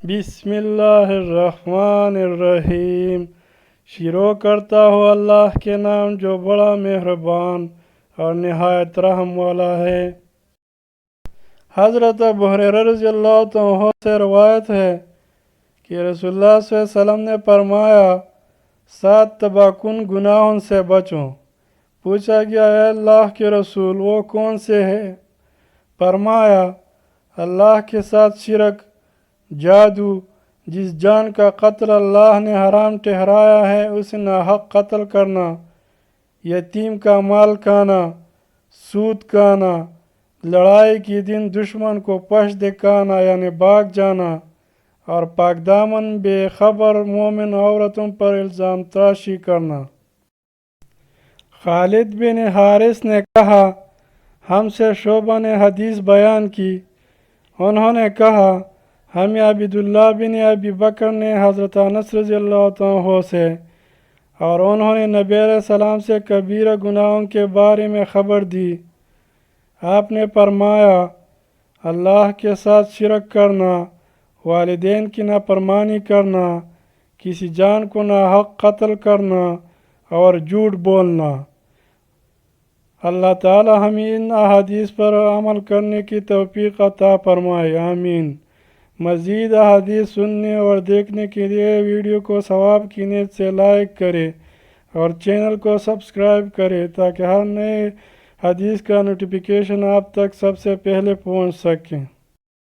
بسم اللہ الرحمن الرحیم۔ شروع کرتا ہوں اللہ کے نام جو بڑا مہربان اور نہایت رحم والا ہے۔ حضرت ابو ہریرہ رضی اللہ عنہ سے روایت ہے کہ رسول اللہ صلی اللہ علیہ وسلم نے فرمایا 7 تباہ کن گناہوں سے بچو۔ پوچھا گیا اے اللہ کے رسول وہ کون سے ہیں؟ فرمایا اللہ کے ساتھ شرک، جادو، جس جان کا قتل اللہ نے حرام ٹھہرایا ہے اسے ناحق قتل کرنا، یتیم کا مال کھانا، سود کھانا، لڑائی کے دن دشمن کو پشت دکھانا یعنی بھاگ جانا، اور پاک دامن بے خبر مومن عورتوں پر الزام تراشی کرنا۔ خالد بن حارث نے کہا ہم سے شعبہ نے حدیث بیان کی۔ انہوں نے کہا ہمیں عبداللہ بن ابی بکر نے حضرت انس رضی اللہ عنہ سے، اور انہوں نے نبی علیہ السلام سے کبیرہ گناہوں کے بارے میں خبر دی۔ آپ نے فرمایا اللہ کے ساتھ شرک کرنا، والدین کی نافرمانی کرنا، کسی جان کو ناحق قتل کرنا اور جھوٹ بولنا۔ اللہ تعالی ہمیں ان احادیث پر عمل کرنے کی توفیق عطا فرمائے، آمین۔ مزید احادیث سننے اور دیکھنے کے لیے ویڈیو کو ثواب کی نیت سے لائک کرے اور چینل کو سبسکرائب کرے تاکہ ہر نئے حدیث کا نوٹیفیکیشن آپ تک سب سے پہلے پہنچ سکے۔